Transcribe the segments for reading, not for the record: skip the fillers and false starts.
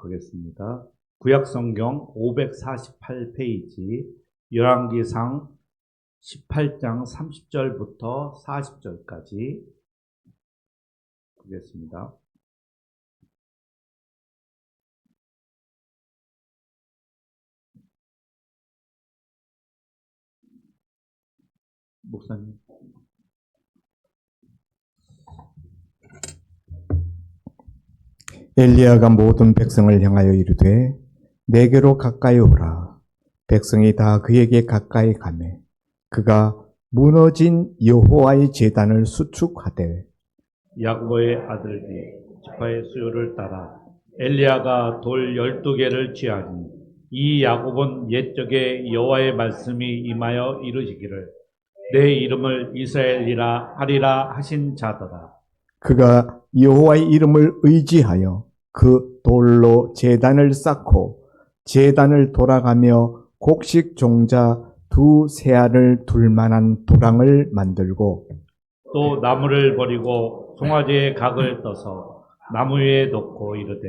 읽도록 하겠습니다. 구약성경 548페이지 열왕기상 18장 30절부터 40절까지 보겠습니다. 목사님. 엘리야가 모든 백성을 향하여 이르되 내게로 가까이 오라. 백성이 다 그에게 가까이 가매 그가 무너진 여호와의 제단을 수축하되 야고보의 아들이 지파의 수요를 따라 엘리야가 돌 12개를 취하니 이 야곱은 옛적에 여호와의 말씀이 임하여 이르시기를 내 이름을 이스라엘이라 하리라 하신 자더라. 그가 여호와의 이름을 의지하여 그 돌로 제단을 쌓고 제단을 돌아가며 곡식 종자 2세알을 둘 만한 도랑을 만들고 또 나무를 버리고 송아지의 각을 떠서 나무 위에 놓고 이르되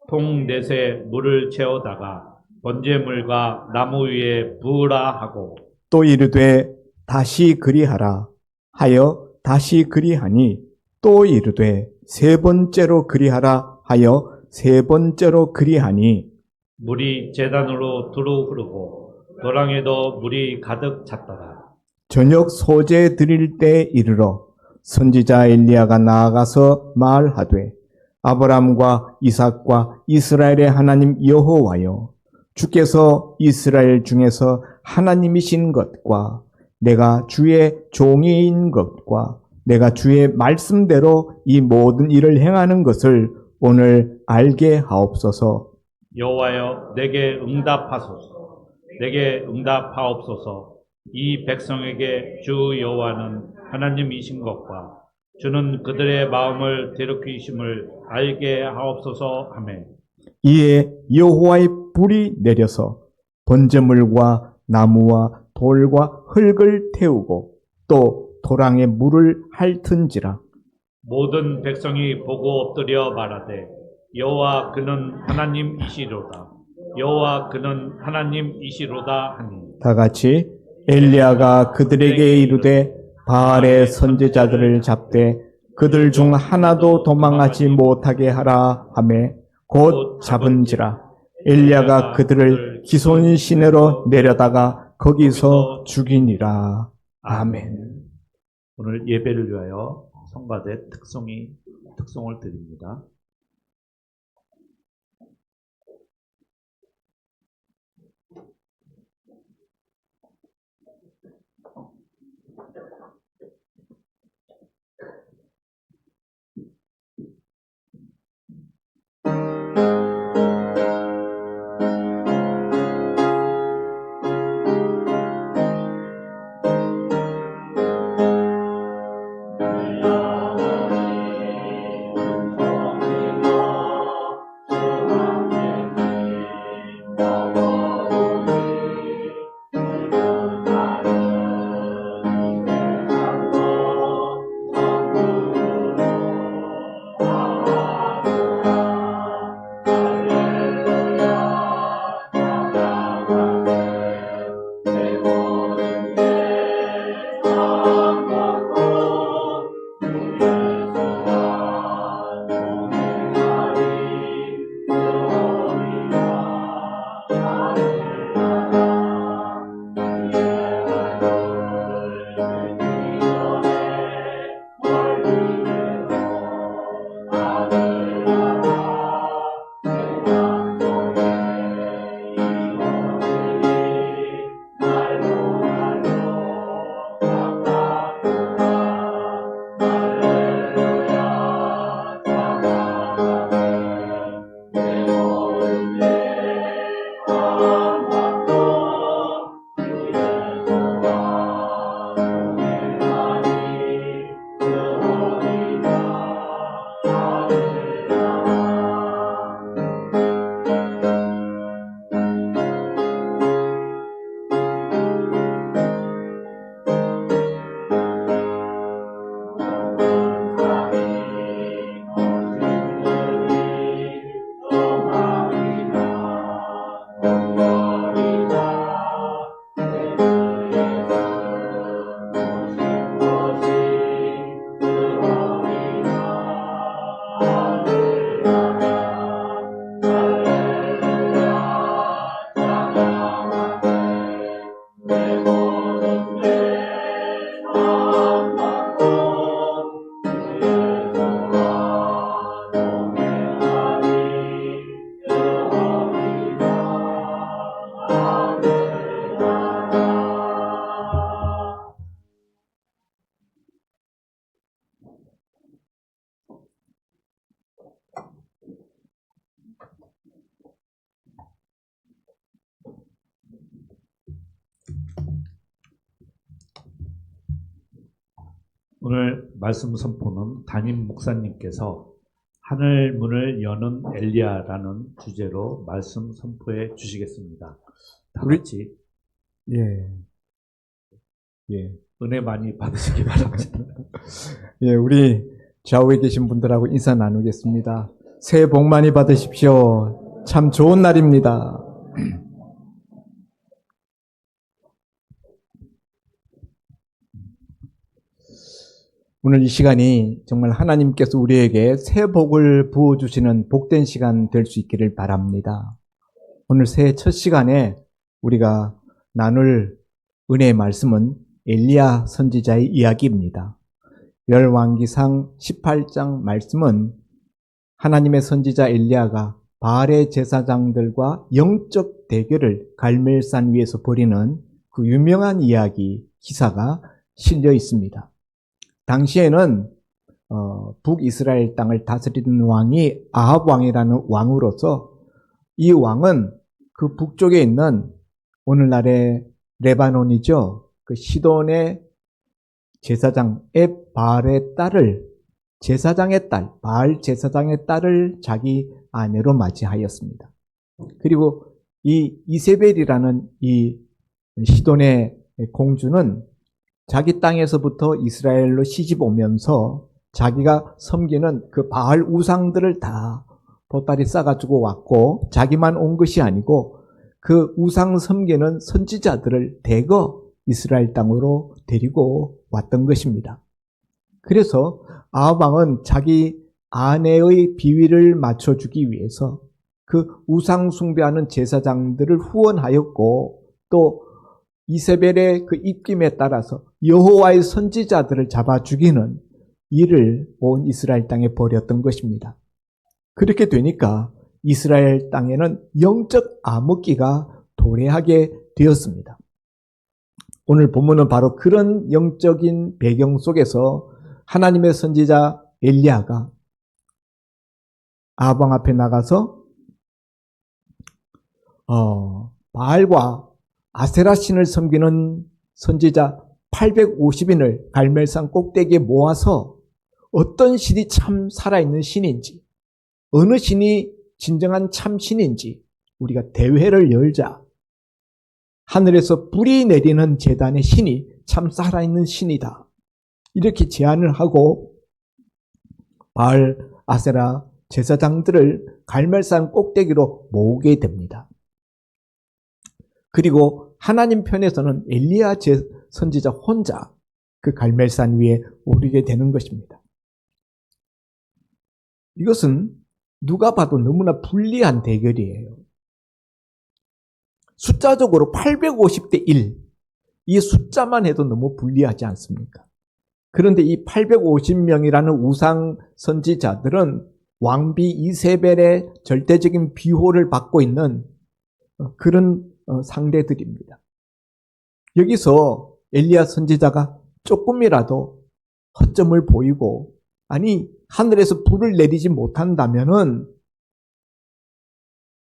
통 넷에 물을 채우다가 번제물과 나무 위에 부으라 하고 또 이르되 다시 그리하라 하여 다시 그리하니 또 이르되 세 번째로 그리하라 하여 세 번째로 그리하니 물이 제단으로 두루 흐르고 도랑에도 물이 가득 찼더라. 저녁 소재 드릴 때 이르러 선지자 엘리야가 나아가서 말하되 아브라함과 이삭과 이스라엘의 하나님 여호와여 주께서 이스라엘 중에서 하나님이신 것과 내가 주의 종이인 것과 내가 주의 말씀대로 이 모든 일을 행하는 것을 오늘 알게 하옵소서. 여호와여 내게 응답하소서. 내게 응답하옵소서. 이 백성에게 주 여호와는 하나님이신 것과 주는 그들의 마음을 되돌이키심을 알게 하옵소서 하매 이에 여호와의 불이 내려서 번제물과 나무와 돌과 흙을 태우고 또 도랑에 물을 핥은지라. 모든 백성이 보고 엎드려 말하되 여호와 그는 하나님이시로다. 여호와 그는 하나님이시로다 하니 다 같이 엘리야가 그들에게 이르되 바알의 선지자들을 잡되 그들 중 하나도 도망하지 못하게 하라 하매 곧 잡은지라. 엘리야가 그들을 기손 시내로 내려다가 거기서 죽이니라. 아멘. 오늘 예배를 위하여 성가대 특송을 드립니다. 오늘 말씀 선포는 담임 목사님께서 하늘 문을 여는 엘리야라는 주제로 말씀 선포해 주시겠습니다. 다 우리- 같이 예. 예. 은혜 많이 받으시기 바랍니다. 예, 우리 좌우에 계신 분들하고 인사 나누겠습니다. 새해 복 많이 받으십시오. 참 좋은 날입니다. 오늘 이 시간이 정말 하나님께서 우리에게 새 복을 부어주시는 복된 시간 될 수 있기를 바랍니다. 오늘 새해 첫 시간에 우리가 나눌 은혜의 말씀은 엘리야 선지자의 이야기입니다. 열왕기상 18장 말씀은 하나님의 선지자 엘리야가 바알의 제사장들과 영적 대결을 갈멜산 위에서 벌이는 그 유명한 이야기, 기사가 실려 있습니다. 당시에는 북이스라엘 땅을 다스리는 왕이 아합 왕이라는 왕으로서 이 왕은 그 북쪽에 있는 오늘날의 레바논이죠. 그 시돈의 제사장 앱바알의 딸을 제사장의 딸, 바알 제사장의 딸을 자기 아내로 맞이하였습니다. 그리고 이 이세벨이라는 이 시돈의 공주는 자기 땅에서부터 이스라엘로 시집 오면서 자기가 섬기는 그 바알 우상들을 다 보따리 싸가지고 왔고, 자기만 온 것이 아니고 그 우상 섬기는 선지자들을 대거 이스라엘 땅으로 데리고 왔던 것입니다. 그래서 아합 왕은 자기 아내의 비위를 맞춰주기 위해서 그 우상 숭배하는 제사장들을 후원하였고, 또 이세벨의 그 입김에 따라서 여호와의 선지자들을 잡아 죽이는 일을 온 이스라엘 땅에 벌였던 것입니다. 그렇게 되니까 이스라엘 땅에는 영적 암흑기가 도래하게 되었습니다. 오늘 본문은 바로 그런 영적인 배경 속에서 하나님의 선지자 엘리야가 아합 왕 앞에 나가서 바알과 아세라 신을 섬기는 선지자 850인을 갈멜산 꼭대기에 모아서 어떤 신이 참 살아있는 신인지, 어느 신이 진정한 참 신인지 우리가 대회를 열자. 하늘에서 불이 내리는 제단의 신이 참 살아있는 신이다. 이렇게 제안을 하고 바알, 아세라 제사장들을 갈멜산 꼭대기로 모으게 됩니다. 그리고 하나님 편에서는 엘리야 선지자 혼자 그 갈멜산 위에 오르게 되는 것입니다. 이것은 누가 봐도 너무나 불리한 대결이에요. 숫자적으로 850대 1, 이 숫자만 해도 너무 불리하지 않습니까? 그런데 이 850명이라는 우상 선지자들은 왕비 이세벨의 절대적인 비호를 받고 있는 그런 상대들입니다. 여기서 엘리야 선지자가 조금이라도 허점을 보이고, 아니 하늘에서 불을 내리지 못한다면은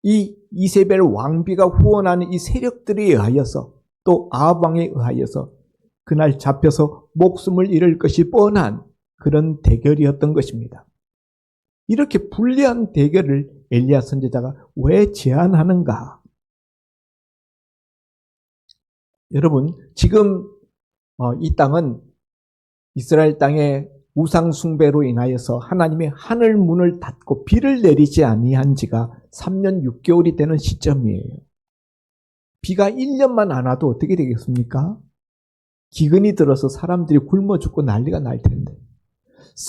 이 이세벨 왕비가 후원하는 이 세력들에 의하여서, 또 아합 왕에 의하여서 그날 잡혀서 목숨을 잃을 것이 뻔한 그런 대결이었던 것입니다. 이렇게 불리한 대결을 엘리야 선지자가 왜 제안하는가? 여러분, 지금 이 땅은 이스라엘 땅의 우상 숭배로 인하여서 하나님의 하늘 문을 닫고 비를 내리지 아니한 지가 3년 6개월이 되는 시점이에요. 비가 1년만 안 와도 어떻게 되겠습니까? 기근이 들어서 사람들이 굶어 죽고 난리가 날 텐데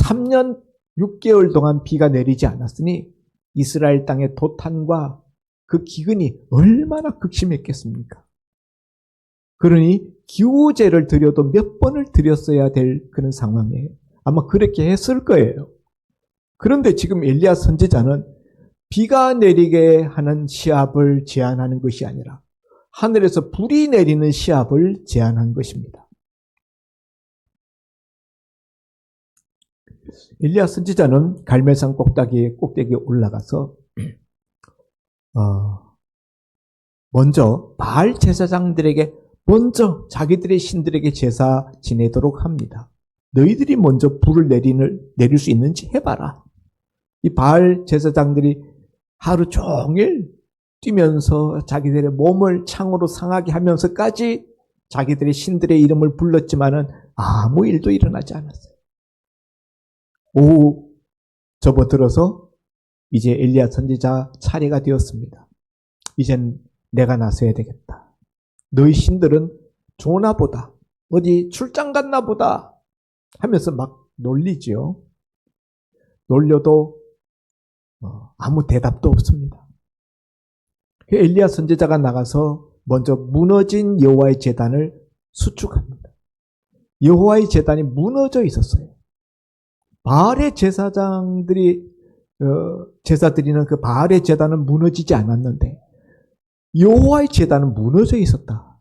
3년 6개월 동안 비가 내리지 않았으니 이스라엘 땅의 도탄과 그 기근이 얼마나 극심했겠습니까? 그러니 기후제를 드려도 몇 번을 드렸어야 될 그런 상황이에요. 아마 그렇게 했을 거예요. 그런데 지금 엘리야 선지자는 비가 내리게 하는 시합을 제안하는 것이 아니라 하늘에서 불이 내리는 시합을 제안한 것입니다. 엘리야 선지자는 갈멜산 꼭대기에 올라가서 먼저 바알 제사장들에게 먼저 자기들의 신들에게 제사 지내도록 합니다. 너희들이 먼저 불을 내릴 수 있는지 해봐라. 이 바알 제사장들이 하루 종일 뛰면서 자기들의 몸을 창으로 상하게 하면서까지 자기들의 신들의 이름을 불렀지만은 아무 일도 일어나지 않았어요. 오후 접어들어서 이제 엘리야 선지자 차례가 되었습니다. 이젠 내가 나서야 되겠다. 너희 신들은 조나 보다, 어디 출장 갔나 보다 하면서 막 놀리지요. 놀려도 아무 대답도 없습니다. 엘리야 선지자가 나가서 먼저 무너진 여호와의 제단을 수축합니다. 여호와의 제단이 무너져 있었어요. 바알의 제사장들이 제사 드리는 그 바알의 제단은 무너지지 않았는데 여호와의 제단은 무너져 있었다.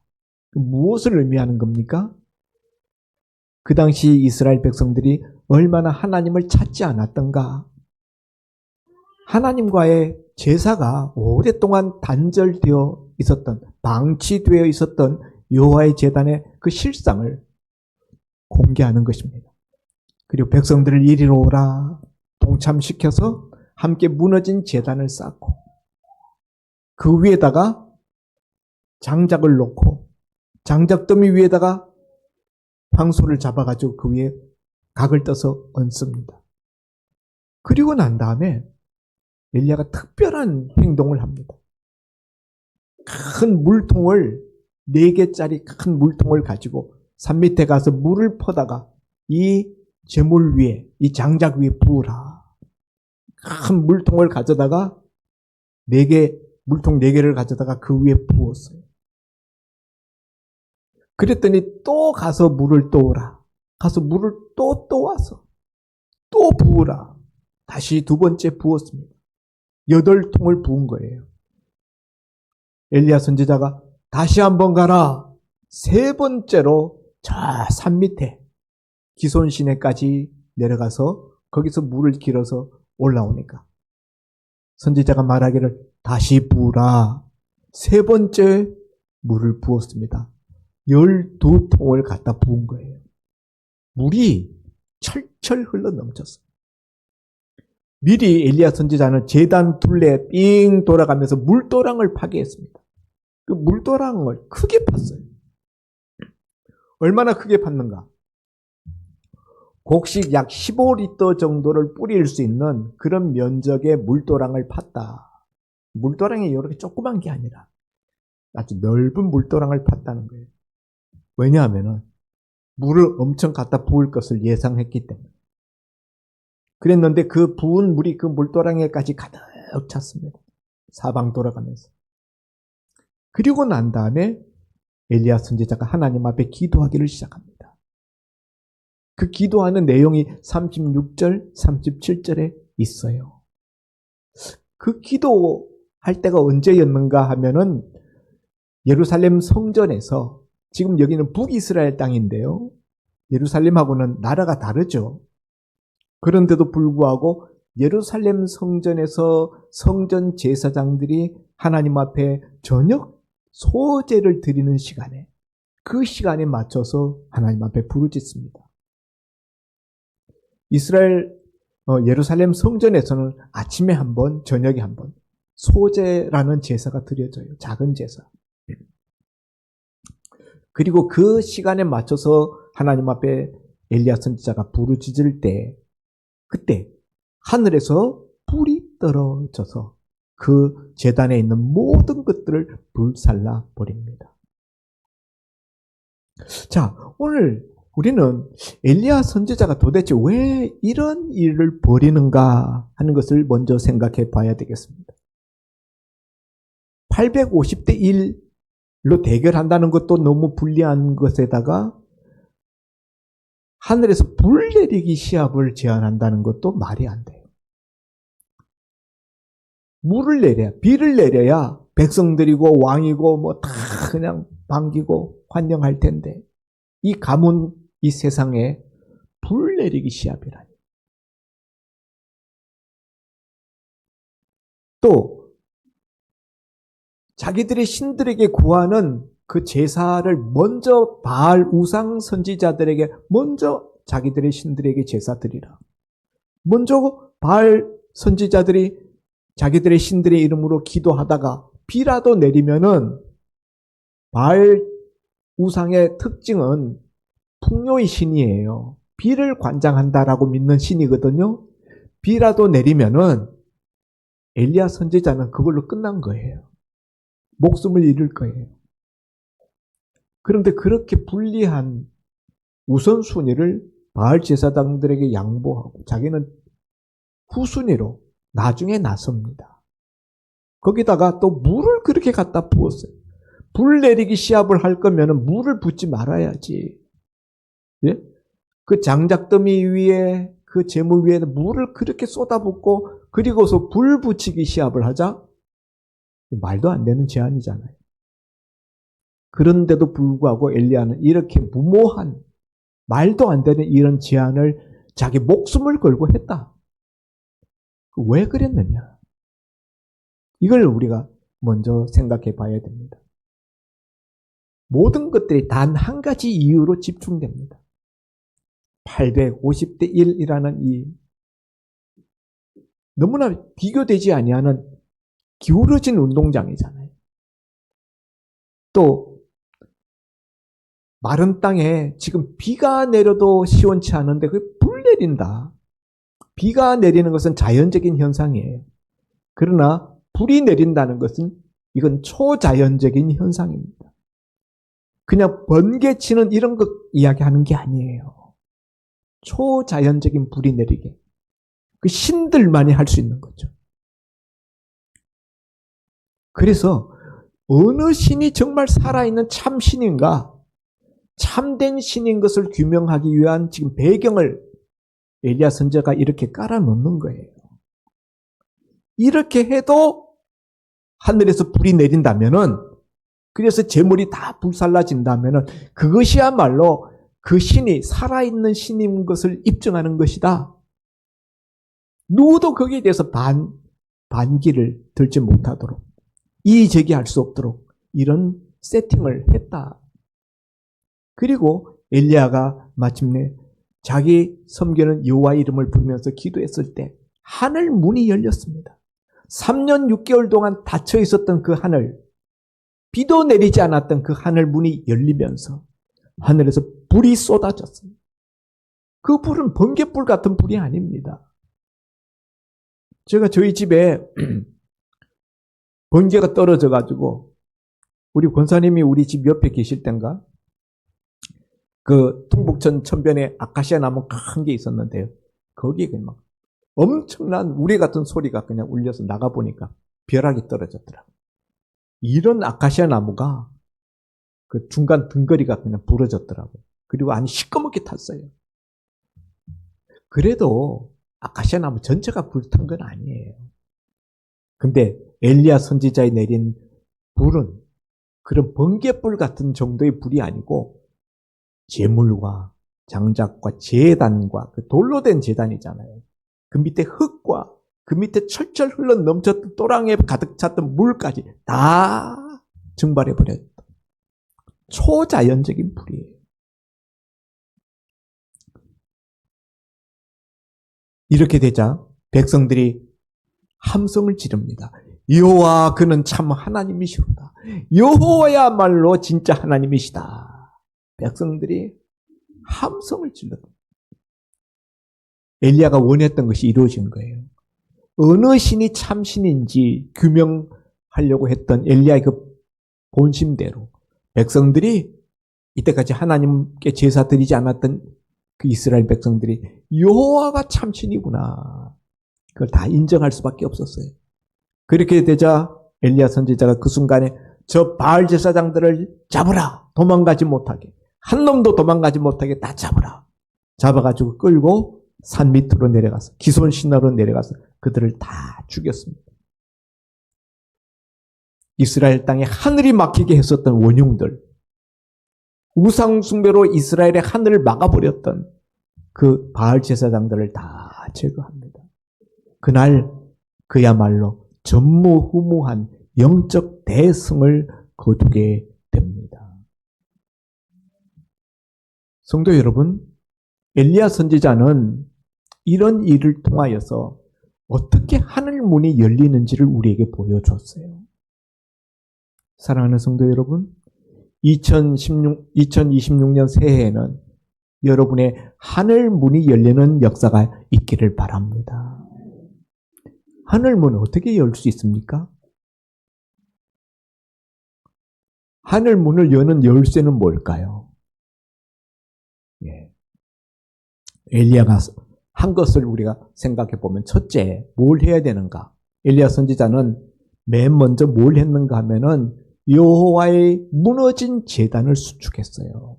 무엇을 의미하는 겁니까? 그 당시 이스라엘 백성들이 얼마나 하나님을 찾지 않았던가. 하나님과의 제사가 오랫동안 단절되어 있었던, 방치되어 있었던 여호와의 제단의 그 실상을 공개하는 것입니다. 그리고 백성들을 이리로 오라 동참시켜서 함께 무너진 제단을 쌓고 그 위에다가 장작을 놓고 장작더미 위에다가 황소를 잡아가지고 그 위에 각을 떠서 얹습니다. 그리고 난 다음에 엘리야가 특별한 행동을 합니다. 큰 물통을 4개짜리 큰 물통을 가지고 산 밑에 가서 물을 퍼다가 이 제물 위에, 이 장작 위에 부으라. 큰 물통을 가져다가 물통 4개를 가져다가 그 위에 부었어요. 그랬더니 또 가서 물을 떠오라. 가서 물을 또 떠와서 또 부으라. 다시 2번째 부었습니다. 8통을 부은 거예요. 엘리야 선지자가 다시 한번 가라. 3번째로 저 산 밑에 기손 시내까지 내려가서 거기서 물을 길어서 올라오니까 선지자가 말하기를 다시 부으라. 3번째 물을 부었습니다. 12통을 갖다 부은 거예요. 물이 철철 흘러 넘쳤어요. 미리 엘리야 선지자는 제단 둘레 삥 돌아가면서 물도랑을 파괴했습니다. 그 물도랑을 크게 팠어요. 얼마나 크게 팠는가? 곡식 약 15리터 정도를 뿌릴 수 있는 그런 면적의 물도랑을 팠다. 물도랑이 이렇게 조그만 게 아니라 아주 넓은 물도랑을 팠다는 거예요. 왜냐하면 물을 엄청 갖다 부을 것을 예상했기 때문에. 그랬는데 그 부은 물이 그 물도랑에까지 가득 찼습니다. 사방 돌아가면서. 그리고 난 다음에 엘리야 선지자가 하나님 앞에 기도하기를 시작합니다. 그 기도하는 내용이 36절, 37절에 있어요. 그 기도할 때가 언제였는가 하면은 예루살렘 성전에서, 지금 여기는 북이스라엘 땅인데요. 예루살렘하고는 나라가 다르죠. 그런데도 불구하고 예루살렘 성전에서 성전 제사장들이 하나님 앞에 저녁 소제를 드리는 시간에, 그 시간에 맞춰서 하나님 앞에 부르짖습니다. 예루살렘 성전에서는 아침에 한 번, 저녁에 한 번 소제라는 제사가 드려져요. 작은 제사. 그리고 그 시간에 맞춰서 하나님 앞에 엘리야 선지자가 부르짖을 때, 그때 하늘에서 불이 떨어져서 그 제단에 있는 모든 것들을 불살라 버립니다. 자, 오늘 우리는 엘리야 선지자가 도대체 왜 이런 일을 벌이는가 하는 것을 먼저 생각해 봐야 되겠습니다. 850대 1로 대결한다는 것도 너무 불리한 것에다가 하늘에서 불 내리기 시합을 제안한다는 것도 말이 안 돼요. 물을 내려야, 비를 내려야 백성들이고 왕이고 뭐 다 그냥 반기고 환영할 텐데, 이 가문, 이 세상에 불 내리기 시합이라니. 또 자기들의 신들에게 구하는 그 제사를 먼저 바알 우상 선지자들에게 먼저 자기들의 신들에게 제사 드리라. 먼저 바알 선지자들이 자기들의 신들의 이름으로 기도하다가 비라도 내리면은 바알 우상의 특징은 풍요의 신이에요. 비를 관장한다라고 믿는 신이거든요. 비라도 내리면은 엘리야 선지자는 그걸로 끝난 거예요. 목숨을 잃을 거예요. 그런데 그렇게 불리한 우선순위를 바알 제사장들에게 양보하고 자기는 후순위로 나중에 나섭니다. 거기다가 또 물을 그렇게 갖다 부었어요. 불 내리기 시합을 할 거면 물을 붓지 말아야지. 예? 그 장작더미 위에 그 재물 위에 물을 그렇게 쏟아붓고 그리고서 불 붙이기 시합을 하자? 말도 안 되는 제안이잖아요. 그런데도 불구하고 엘리야는 이렇게 무모한 말도 안 되는 이런 제안을 자기 목숨을 걸고 했다. 왜 그랬느냐? 이걸 우리가 먼저 생각해 봐야 됩니다. 모든 것들이 단 한 가지 이유로 집중됩니다. 850대 1이라는 이 너무나 비교되지 아니하는 기울어진 운동장이잖아요. 또 마른 땅에 지금 비가 내려도 시원치 않은데 그게 불 내린다. 비가 내리는 것은 자연적인 현상이에요. 그러나 불이 내린다는 것은 이건 초자연적인 현상입니다. 그냥 번개치는 이런 것 이야기하는 게 아니에요. 초자연적인 불이 내리게. 그 신들만이 할 수 있는 거죠. 그래서 어느 신이 정말 살아있는 참 신인가, 참된 신인 것을 규명하기 위한 지금 배경을 엘리야 선지자가 이렇게 깔아놓는 거예요. 이렇게 해도 하늘에서 불이 내린다면은, 그래서 재물이 다 불살라진다면은 그것이야말로 그 신이 살아있는 신인 것을 입증하는 것이다. 누구도 거기에 대해서 반기를 들지 못하도록, 이의 제기할 수 없도록 이런 세팅을 했다. 그리고 엘리야가 마침내 자기 섬기는 여호와 이름을 부르면서 기도했을 때 하늘 문이 열렸습니다. 3년 6개월 동안 닫혀 있었던 그 하늘, 비도 내리지 않았던 그 하늘 문이 열리면서 하늘에서 불이 쏟아졌습니다. 그 불은 번갯불 같은 불이 아닙니다. 제가 저희 집에 번개가 떨어져가지고 우리 권사님이 우리 집 옆에 계실 땐가 그 통북천 천변에 아카시아 나무 큰 게 있었는데요. 거기에 막 엄청난 우리 같은 소리가 그냥 울려서 나가보니까 벼락이 떨어졌더라고요. 이런 아카시아 나무가 그 중간 등거리가 그냥 부러졌더라고요. 그리고 안이 시꺼멓게 탔어요. 그래도 아카시아 나무 전체가 불탄 건 아니에요. 근데 엘리야 선지자에 내린 불은 그런 번갯불 같은 정도의 불이 아니고 제물과 장작과 제단과 그 돌로 된 제단이잖아요. 그 밑에 흙과 그 밑에 철철 흘러 넘쳤던 또랑에 가득 찼던 물까지 다 증발해버렸다. 초자연적인 불이에요. 이렇게 되자 백성들이 함성을 지릅니다. 여호와 그는 참 하나님이시로다. 여호와야말로 진짜 하나님이시다. 백성들이 함성을 질렀다. 엘리야가 원했던 것이 이루어진 거예요. 어느 신이 참신인지 규명하려고 했던 엘리야의 그 본심대로 백성들이 이때까지 하나님께 제사 드리지 않았던 그 이스라엘 백성들이 여호와가 참신이구나. 그걸 다 인정할 수밖에 없었어요. 그렇게 되자 엘리야 선지자가 그 순간에 저 바알 제사장들을 잡으라. 도망가지 못하게. 한 놈도 도망가지 못하게 다 잡으라. 잡아가지고 끌고 산 밑으로 내려가서 기손 신화로 내려가서 그들을 다 죽였습니다. 이스라엘 땅에 하늘이 막히게 했었던 원흉들, 우상 숭배로 이스라엘의 하늘을 막아버렸던 그 바알 제사장들을 다 제거합니다. 그날 그야말로 전무후무한 영적 대승을 거두게 됩니다. 성도 여러분, 엘리야 선지자는 이런 일을 통하여서 어떻게 하늘 문이 열리는지를 우리에게 보여줬어요. 사랑하는 성도 여러분, 2026년 새해에는 여러분의 하늘 문이 열리는 역사가 있기를 바랍니다. 하늘 문은 어떻게 열 수 있습니까? 하늘 문을 여는 열쇠는 뭘까요? 예. 엘리야가 한 것을 우리가 생각해 보면 첫째, 뭘 해야 되는가? 엘리야 선지자는 맨 먼저 뭘 했는가 하면은 여호와의 무너진 제단을 수축했어요.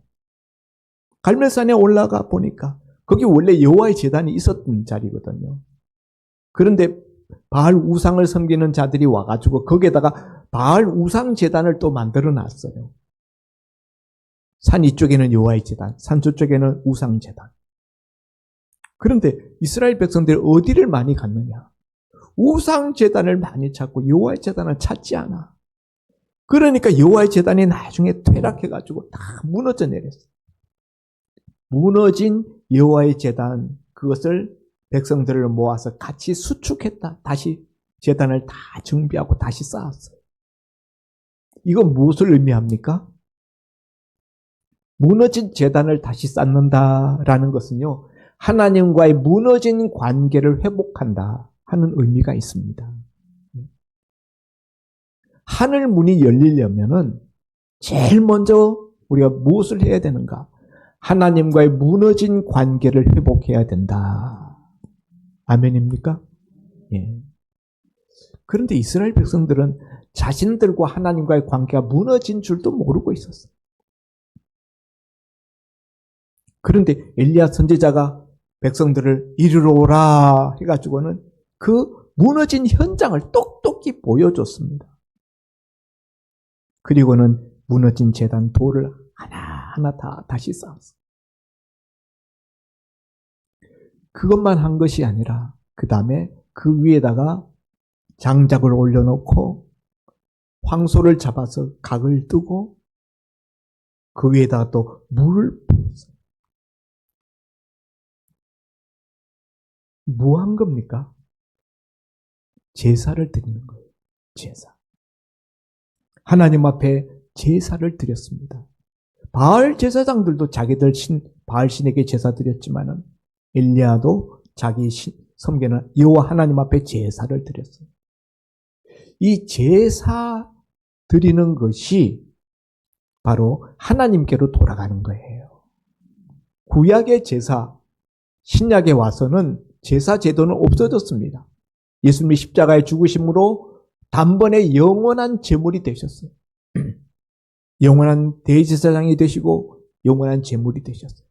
갈멜산에 올라가 보니까 거기 원래 여호와의 제단이 있었던 자리거든요. 그런데 바알 우상을 섬기는 자들이 와가지고 거기에다가 바알 우상 제단을 또 만들어 놨어요. 산 이쪽에는 여호와의 제단, 산 저쪽에는 우상 제단. 그런데 이스라엘 백성들이 어디를 많이 갔느냐? 우상 제단을 많이 찾고 여호와의 제단을 찾지 않아. 그러니까 여호와의 제단이 나중에 퇴락해가지고 다 무너져 내렸어요. 무너진 여호와의 제단, 그것을 백성들을 모아서 같이 수축했다. 다시 제단을 다 정비하고 다시 쌓았어요. 이건 무엇을 의미합니까? 무너진 제단을 다시 쌓는다라는 것은요, 하나님과의 무너진 관계를 회복한다 하는 의미가 있습니다. 하늘 문이 열리려면은 제일 먼저 우리가 무엇을 해야 되는가? 하나님과의 무너진 관계를 회복해야 된다. 아멘입니까? 예. 그런데 이스라엘 백성들은 자신들과 하나님과의 관계가 무너진 줄도 모르고 있었어요. 그런데 엘리야 선지자가 백성들을 이리로 오라 해가지고는 그 무너진 현장을 똑똑히 보여줬습니다. 그리고는 무너진 제단 돌을 하나하나 다 다시 쌓았어요. 그것만 한 것이 아니라 그 다음에 그 위에다가 장작을 올려놓고 황소를 잡아서 각을 뜨고 그 위에다가 또 물을 부었어요. 뭐 한 겁니까? 제사를 드리는 거예요. 제사. 하나님 앞에 제사를 드렸습니다. 바알 제사장들도 자기들 바알 신에게 제사 드렸지만은 엘리야도 자기 섬기는 여호와 하나님 앞에 제사를 드렸어요. 이 제사 드리는 것이 바로 하나님께로 돌아가는 거예요. 구약의 제사, 신약에 와서는 제사 제도는 없어졌습니다. 예수님이 십자가에 죽으심으로 단번에 영원한 제물이 되셨어요. 영원한 대제사장이 되시고 영원한 제물이 되셨어요.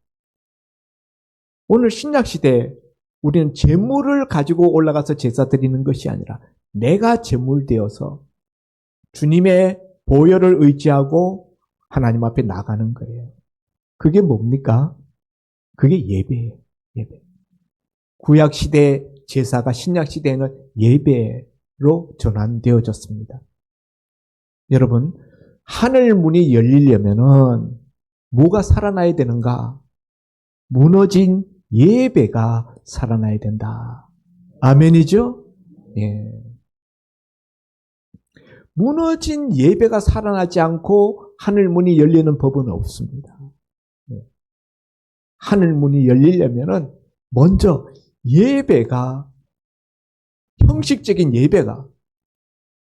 오늘 신약시대에 우리는 제물을 가지고 올라가서 제사 드리는 것이 아니라 내가 제물 되어서 주님의 보혈을 의지하고 하나님 앞에 나가는 거예요. 그게 뭡니까? 그게 예배예요. 예배. 구약시대 제사가 신약시대에는 예배로 전환되어졌습니다. 여러분, 하늘 문이 열리려면은 뭐가 살아나야 되는가? 무너진 예배가 살아나야 된다. 아멘이죠? 예. 무너진 예배가 살아나지 않고 하늘 문이 열리는 법은 없습니다. 예. 하늘 문이 열리려면은 먼저 예배가, 형식적인 예배가,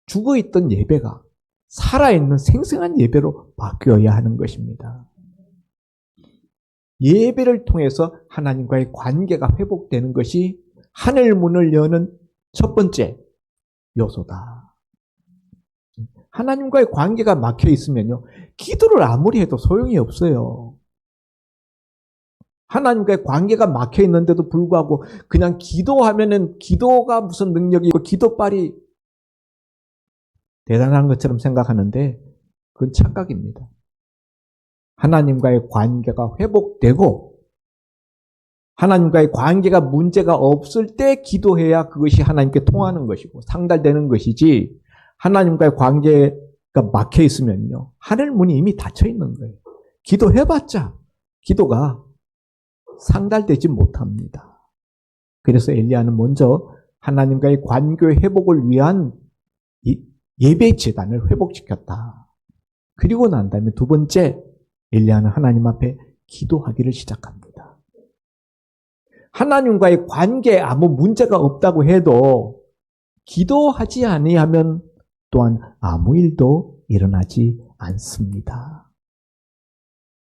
죽어있던 예배가 살아있는 생생한 예배로 바뀌어야 하는 것입니다. 예배를 통해서 하나님과의 관계가 회복되는 것이 하늘 문을 여는 첫 번째 요소다. 하나님과의 관계가 막혀 있으면요, 기도를 아무리 해도 소용이 없어요. 하나님과의 관계가 막혀 있는데도 불구하고 그냥 기도하면은 기도가 무슨 능력이 있고 기도빨이 대단한 것처럼 생각하는데 그건 착각입니다. 하나님과의 관계가 회복되고 하나님과의 관계가 문제가 없을 때 기도해야 그것이 하나님께 통하는 것이고 상달되는 것이지, 하나님과의 관계가 막혀 있으면요, 하늘 문이 이미 닫혀 있는 거예요. 기도해봤자 기도가 상달되지 못합니다. 그래서 엘리야는 먼저 하나님과의 관계 회복을 위한 예배 제단을 회복시켰다. 그리고 난 다음에 두 번째, 엘리야는 하나님 앞에 기도하기를 시작합니다. 하나님과의 관계에 아무 문제가 없다고 해도 기도하지 아니하면 또한 아무 일도 일어나지 않습니다.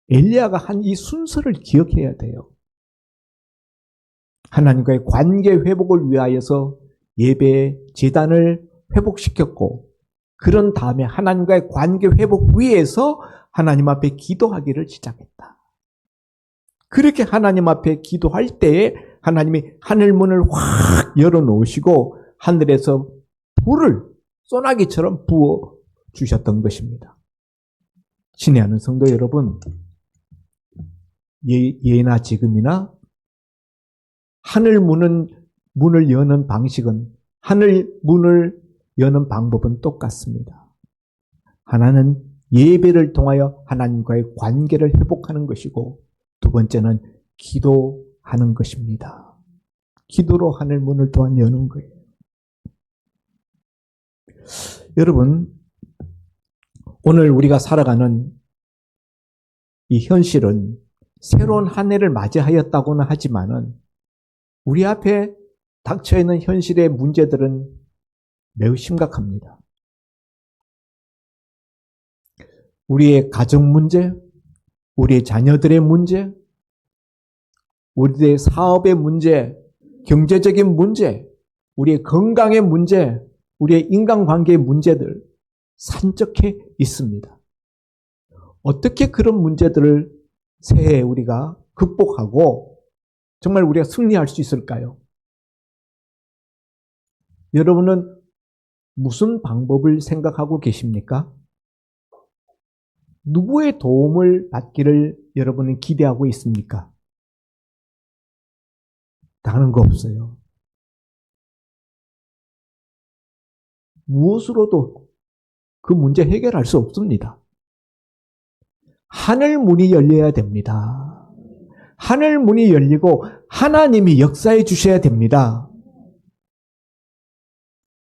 엘리야가 한 이 순서를 기억해야 돼요. 하나님과의 관계 회복을 위하여서 예배 제단을 회복시켰고, 그런 다음에 하나님과의 관계 회복 위해서 하나님 앞에 기도하기를 시작했다. 그렇게 하나님 앞에 기도할 때에 하나님이 하늘문을 확 열어놓으시고 하늘에서 불을 소나기처럼 부어 주셨던 것입니다. 신의 하는 성도 여러분, 예나 지금이나 문을 여는 방식은, 하늘 문을 여는 방법은 똑같습니다. 하나는 예배를 통하여 하나님과의 관계를 회복하는 것이고, 두 번째는 기도하는 것입니다. 기도로 하늘 문을 또한 여는 거예요. 여러분, 오늘 우리가 살아가는 이 현실은 새로운 한 해를 맞이하였다고는 하지만은 우리 앞에 닥쳐 있는 현실의 문제들은 매우 심각합니다. 우리의 가정 문제, 우리의 자녀들의 문제, 우리의 사업의 문제, 경제적인 문제, 우리의 건강의 문제, 우리의 인간관계의 문제들 산적해 있습니다. 어떻게 그런 문제들을 새해에 우리가 극복하고 정말 우리가 승리할 수 있을까요? 여러분은 무슨 방법을 생각하고 계십니까? 누구의 도움을 받기를 여러분은 기대하고 있습니까? 다른 거 없어요. 무엇으로도 그 문제 해결할 수 없습니다. 하늘 문이 열려야 됩니다. 하늘 문이 열리고 하나님이 역사해 주셔야 됩니다.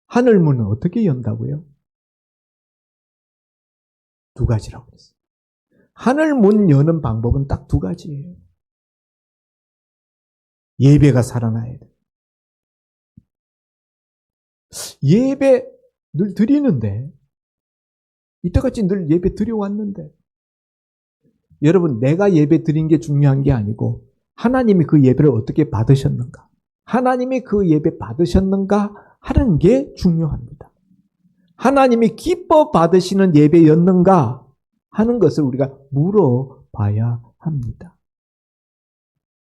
하늘 문은 어떻게 연다고요? 두 가지라고 했어요. 하늘 문 여는 방법은 딱 두 가지예요. 예배가 살아나야 돼요. 예배 늘 드리는데, 이때까지 늘 예배 드려왔는데, 여러분, 내가 예배 드린 게 중요한 게 아니고 하나님이 그 예배를 어떻게 받으셨는가, 하나님이 그 예배 받으셨는가 하는 게 중요합니다. 하나님이 기뻐 받으시는 예배였는가 하는 것을 우리가 물어봐야 합니다.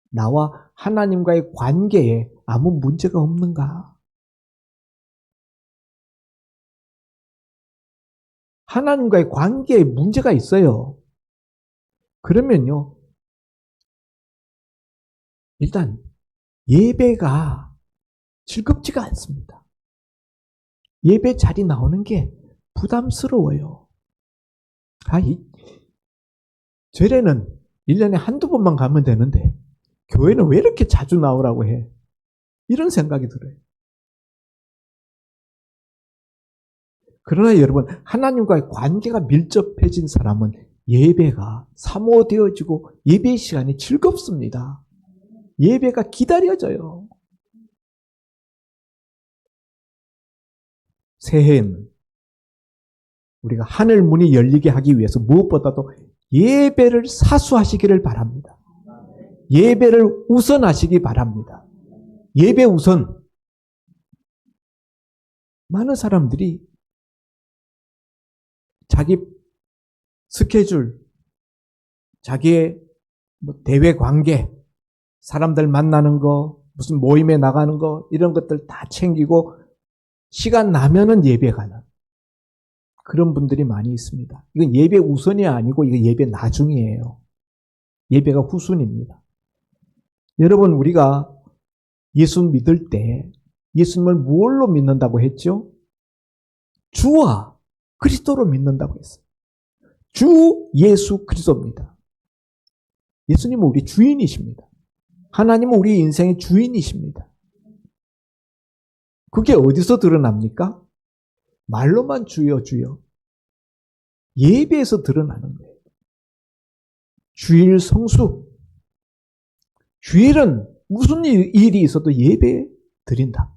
나와 하나님과의 관계에 아무 문제가 없는가? 하나님과의 관계에 문제가 있어요. 그러면요, 일단 예배가 즐겁지가 않습니다. 예배 자리 나오는 게 부담스러워요. 절에는 1년에 한두 번만 가면 되는데 교회는 왜 이렇게 자주 나오라고 해? 이런 생각이 들어요. 그러나 여러분, 하나님과의 관계가 밀접해진 사람은 예배가 사모되어지고 예배 시간이 즐겁습니다. 예배가 기다려져요. 새해에는 우리가 하늘 문이 열리게 하기 위해서 무엇보다도 예배를 사수하시기를 바랍니다. 예배를 우선하시기 바랍니다. 예배 우선. 많은 사람들이 자기 스케줄, 자기의 대외 관계, 사람들 만나는 거, 무슨 모임에 나가는 거, 이런 것들 다 챙기고 시간 나면은 예배 가는 그런 분들이 많이 있습니다. 이건 예배 우선이 아니고 이거 예배 나중이에요. 예배가 후순입니다. 여러분, 우리가 예수 믿을 때 예수님을 무엇로 믿는다고 했죠? 주와 그리스도로 믿는다고 했어요. 주 예수 그리스도입니다. 예수님은 우리 주인이십니다. 하나님은 우리 인생의 주인이십니다. 그게 어디서 드러납니까? 말로만 주여 주여. 예배에서 드러나는 거예요. 주일 성수. 주일은 무슨 일이 있어도 예배 드린다.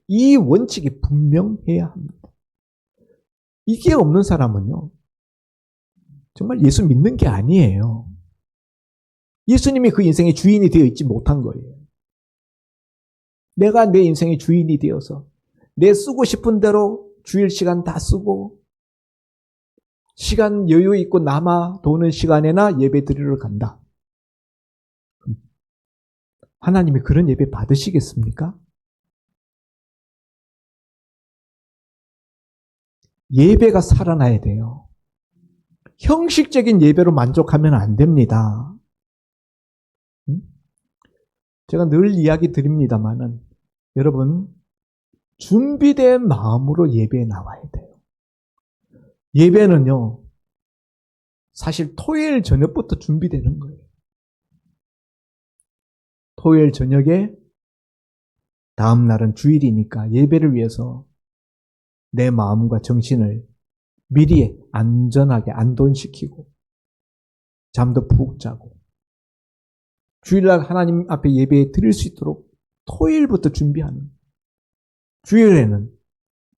이 원칙이 분명해야 합니다. 이게 없는 사람은요, 정말 예수 믿는 게 아니에요. 예수님이 그 인생의 주인이 되어 있지 못한 거예요. 내가 내 인생의 주인이 되어서 내 쓰고 싶은 대로 주일 시간 다 쓰고 시간 여유 있고 남아 도는 시간에나 예배 드리러 간다. 하나님이 그런 예배 받으시겠습니까? 예배가 살아나야 돼요. 형식적인 예배로 만족하면 안 됩니다. 제가 늘 이야기 드립니다만은 여러분 준비된 마음으로 예배에 나와야 돼요. 예배는요 사실 토요일 저녁부터 준비되는 거예요. 토요일 저녁에 다음 날은 주일이니까 예배를 위해서 내 마음과 정신을 미리 안전하게 안돈시키고 잠도 푹 자고 주일날 하나님 앞에 예배 드릴 수 있도록 토요일부터 준비하는, 주일에는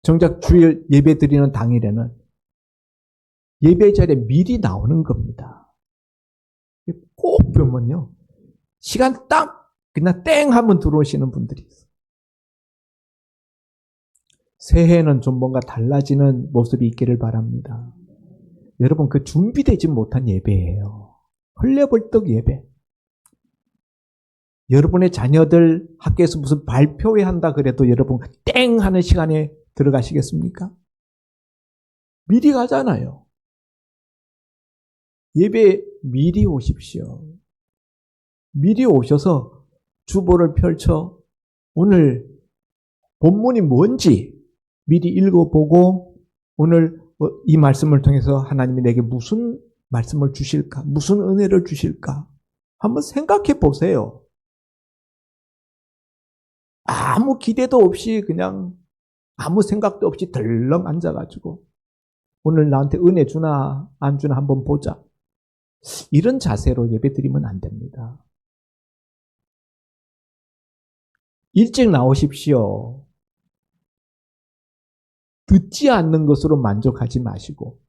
정작 주일 예배 드리는 당일에는 예배 자리에 미리 나오는 겁니다. 꼭 보면요 시간 딱 그냥 땡 하면 들어오시는 분들이 있어요. 새해에는 좀 뭔가 달라지는 모습이 있기를 바랍니다. 여러분 그 준비되지 못한 예배예요. 헐레벌떡 예배. 여러분의 자녀들 학교에서 무슨 발표회 한다 그래도 여러분 땡 하는 시간에 들어가시겠습니까? 미리 가잖아요. 예배 미리 오십시오. 미리 오셔서 주보를 펼쳐 오늘 본문이 뭔지 미리 읽어보고 오늘 이 말씀을 통해서 하나님이 내게 무슨 말씀을 주실까? 무슨 은혜를 주실까? 한번 생각해 보세요. 아무 기대도 없이 그냥 아무 생각도 없이 덜렁 앉아가지고 오늘 나한테 은혜 주나 안 주나 한번 보자. 이런 자세로 예배 드리면 안 됩니다. 일찍 나오십시오. 듣지 않는 것으로 만족하지 마시고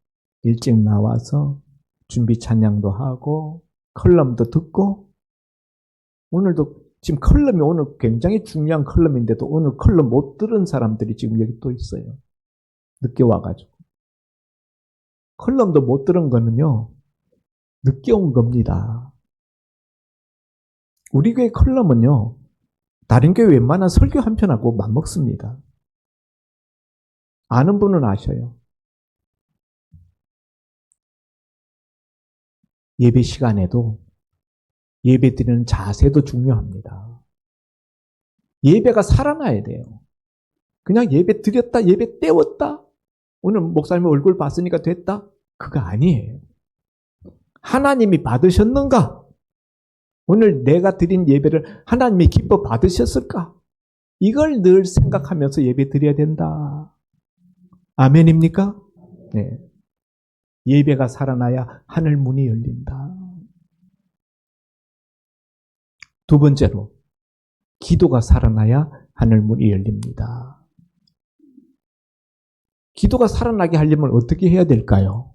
일찍 나와서 준비 찬양도 하고 컬럼도 듣고 오늘도 지금 컬럼이 오늘 굉장히 중요한 컬럼인데도 오늘 컬럼 못 들은 사람들이 지금 여기 또 있어요. 늦게 와가지고. 컬럼도 못 들은 거는요. 늦게 온 겁니다. 우리 교회 컬럼은요. 다른 교회 웬만한 설교 한 편하고 맞먹습니다. 아는 분은 아셔요. 예배 시간에도 예배 드리는 자세도 중요합니다. 예배가 살아나야 돼요. 그냥 예배 드렸다, 예배 때웠다. 오늘 목사님 얼굴 봤으니까 됐다. 그거 아니에요. 하나님이 받으셨는가? 오늘 내가 드린 예배를 하나님이 기뻐 받으셨을까? 이걸 늘 생각하면서 예배 드려야 된다. 아멘입니까? 네. 예배가 살아나야 하늘 문이 열린다. 두 번째로 기도가 살아나야 하늘 문이 열립니다. 기도가 살아나게 하려면 어떻게 해야 될까요?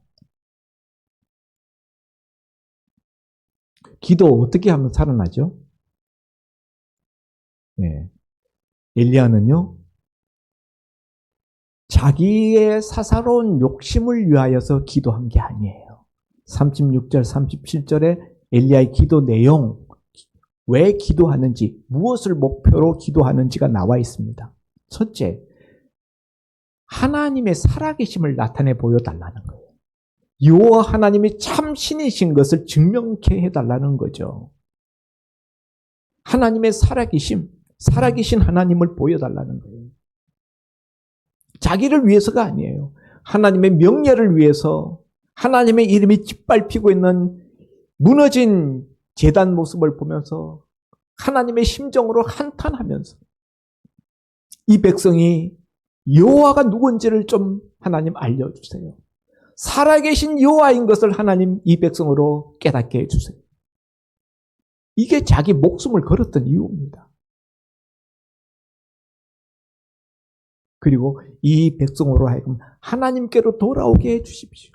기도 어떻게 하면 살아나죠? 네. 엘리야는요, 자기의 사사로운 욕심을 위하여서 기도한 게 아니에요. 36절, 37절에 엘리야의 기도 내용, 왜 기도하는지, 무엇을 목표로 기도하는지가 나와 있습니다. 첫째, 하나님의 살아계심을 나타내 보여달라는 거예요. 여호와 하나님이 참 신이신 것을 증명케 해달라는 거죠. 하나님의 살아계심, 살아계신 하나님을 보여달라는 거예요. 자기를 위해서가 아니에요. 하나님의 명예를 위해서 하나님의 이름이 짓밟히고 있는 무너진 제단 모습을 보면서 하나님의 심정으로 한탄하면서 이 백성이 여호와가 누군지를 좀 하나님 알려주세요. 살아계신 여호와인 것을 하나님 이 백성으로 깨닫게 해주세요. 이게 자기 목숨을 걸었던 이유입니다. 그리고 이 백성으로 하여금 하나님께로 돌아오게 해주십시오.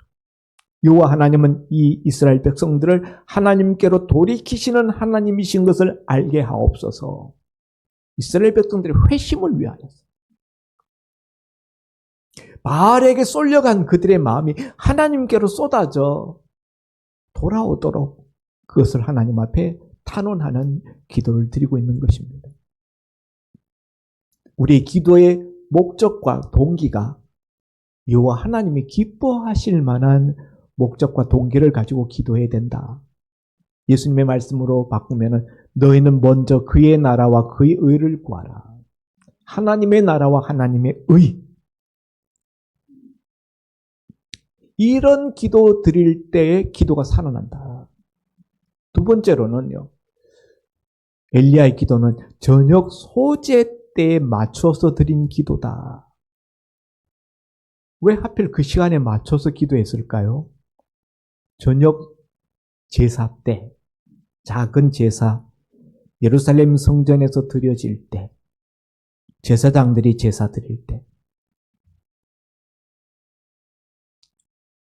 여호와 하나님은 이 이스라엘 백성들을 하나님께로 돌이키시는 하나님이신 것을 알게 하옵소서. 이스라엘 백성들의 회심을 위하여서 바알에게 쏠려간 그들의 마음이 하나님께로 쏟아져 돌아오도록 그것을 하나님 앞에 탄원하는 기도를 드리고 있는 것입니다. 우리의 기도의 목적과 동기가 여호와 하나님이 기뻐하실 만한 목적과 동기를 가지고 기도해야 된다. 예수님의 말씀으로 바꾸면은 너희는 먼저 그의 나라와 그의 의를 구하라. 하나님의 나라와 하나님의 의. 이런 기도 드릴 때에 기도가 살아난다. 두 번째로는요. 엘리야의 기도는 저녁 소제 때에 맞춰서 드린 기도다. 왜 하필 그 시간에 맞춰서 기도했을까요? 저녁 제사 때, 작은 제사, 예루살렘 성전에서 드려질 때, 제사장들이 제사 드릴 때,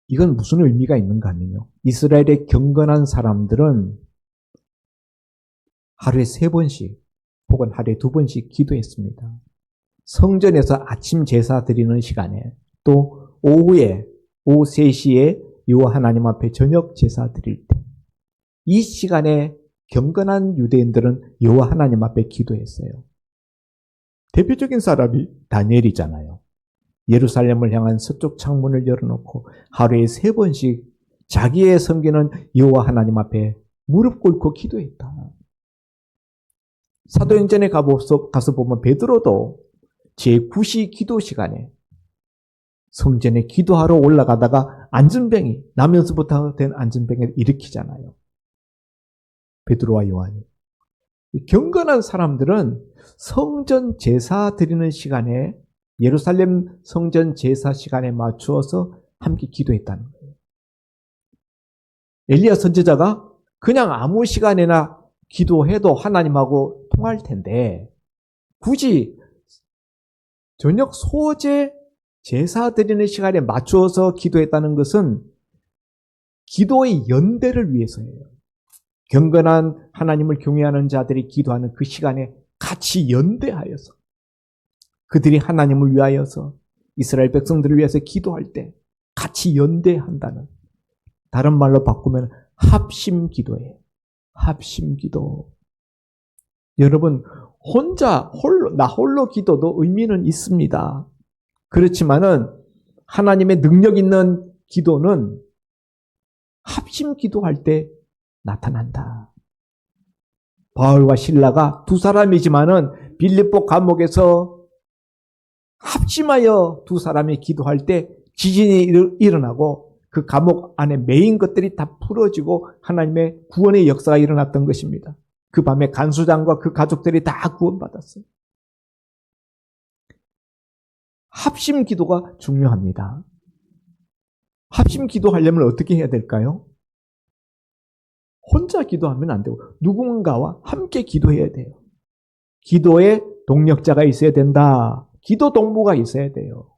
이건 무슨 의미가 있는가 하면요. 이스라엘의 경건한 사람들은 하루에 3번씩 혹은 하루에 2번씩 기도했습니다. 성전에서 아침 제사 드리는 시간에 또 오후에 오후 3시에 여호와 하나님 앞에 저녁 제사 드릴 때 이 시간에 경건한 유대인들은 여호와 하나님 앞에 기도했어요. 대표적인 사람이 다니엘이잖아요. 예루살렘을 향한 서쪽 창문을 열어놓고 하루에 3번씩 자기의 섬기는 여호와 하나님 앞에 무릎 꿇고 기도했다. 사도행전에 가서 보면 베드로도 제9시 기도 시간에 성전에 기도하러 올라가다가 안전병이, 나면서부터 된 안전병을 일으키잖아요. 베드로와 요한이. 경건한 사람들은 성전 제사 드리는 시간에 예루살렘 성전 제사 시간에 맞추어서 함께 기도했다는 거예요. 엘리야 선지자가 그냥 아무 시간에나 기도해도 하나님하고 통할 텐데 굳이 저녁 소제 제사 드리는 시간에 맞추어서 기도했다는 것은 기도의 연대를 위해서예요. 경건한 하나님을 경외하는 자들이 기도하는 그 시간에 같이 연대하여서 그들이 하나님을 위하여서 이스라엘 백성들을 위해서 기도할 때 같이 연대한다는, 다른 말로 바꾸면 합심기도예요. 합심기도. 여러분, 나 홀로 기도도 의미는 있습니다. 그렇지만은 하나님의 능력 있는 기도는 합심기도할 때 나타난다. 바울과 실라가 두 사람이지만은 빌립보 감옥에서 합심하여 두 사람이 기도할 때 지진이 일어나고 그 감옥 안에 매인 것들이 다 풀어지고 하나님의 구원의 역사가 일어났던 것입니다. 그 밤에 간수장과 그 가족들이 다 구원받았어요. 합심 기도가 중요합니다. 합심 기도하려면 어떻게 해야 될까요? 혼자 기도하면 안 되고 누군가와 함께 기도해야 돼요. 기도에 동력자가 있어야 된다. 기도 동무가 있어야 돼요.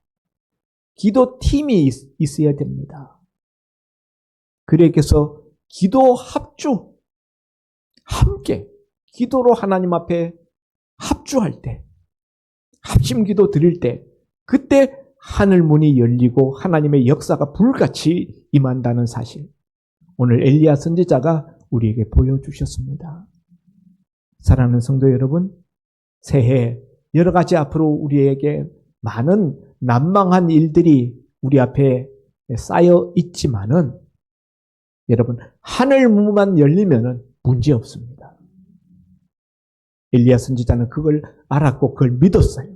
기도 팀이 있어야 됩니다. 그래서 기도 합주, 함께 기도로 하나님 앞에 합주할 때, 합심 기도 드릴 때, 그때 하늘 문이 열리고 하나님의 역사가 불같이 임한다는 사실, 오늘 엘리야 선지자가 우리에게 보여주셨습니다. 사랑하는 성도 여러분, 새해 여러 가지 앞으로 우리에게 많은 난망한 일들이 우리 앞에 쌓여 있지만은 여러분, 하늘 문만 열리면은 문제 없습니다. 엘리야 선지자는 그걸 알았고 그걸 믿었어요.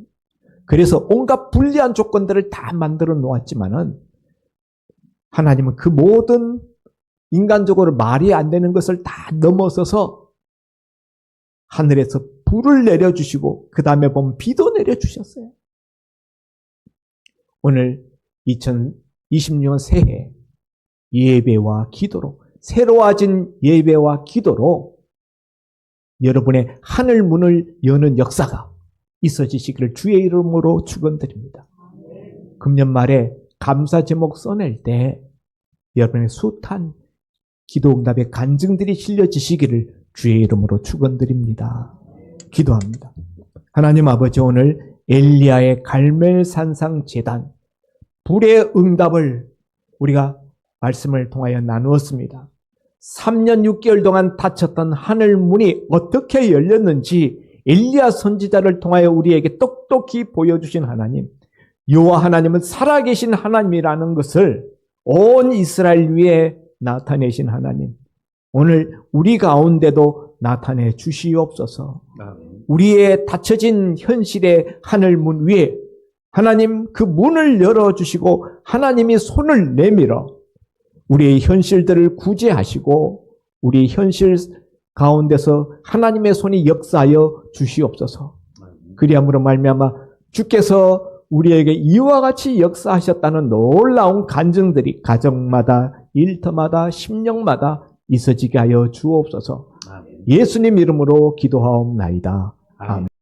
그래서 온갖 불리한 조건들을 다 만들어 놓았지만은 하나님은 그 모든 인간적으로 말이 안 되는 것을 다 넘어서서 하늘에서 불을 내려주시고 그 다음에 보면 비도 내려주셨어요. 오늘 2026년 새해 예배와 기도로 새로워진 예배와 기도로 여러분의 하늘 문을 여는 역사가 있어지시기를 주의 이름으로 축원드립니다. 금년 말에 감사 제목 써낼 때 여러분의 숱한 기도 응답의 간증들이 실려지시기를 주의 이름으로 축원드립니다. 기도합니다. 하나님 아버지, 오늘 엘리야의 갈멜산상 제단 불의 응답을 우리가 말씀을 통하여 나누었습니다. 3년 6개월 동안 닫혔던 하늘 문이 어떻게 열렸는지 엘리야 선지자를 통하여 우리에게 똑똑히 보여주신 하나님, 여호와 하나님은 살아계신 하나님이라는 것을 온 이스라엘 위에 나타내신 하나님, 오늘 우리 가운데도 나타내 주시옵소서. 우리의 닫혀진 현실의 하늘 문 위에 하나님 그 문을 열어주시고 하나님이 손을 내밀어 우리의 현실들을 구제하시고 우리 현실 가운데서 하나님의 손이 역사하여 주시옵소서. 그리함으로 말미암아 주께서 우리에게 이와 같이 역사하셨다는 놀라운 간증들이 가정마다 일터마다 심령마다 있어지게 하여 주옵소서. 예수님 이름으로 기도하옵나이다. 아멘.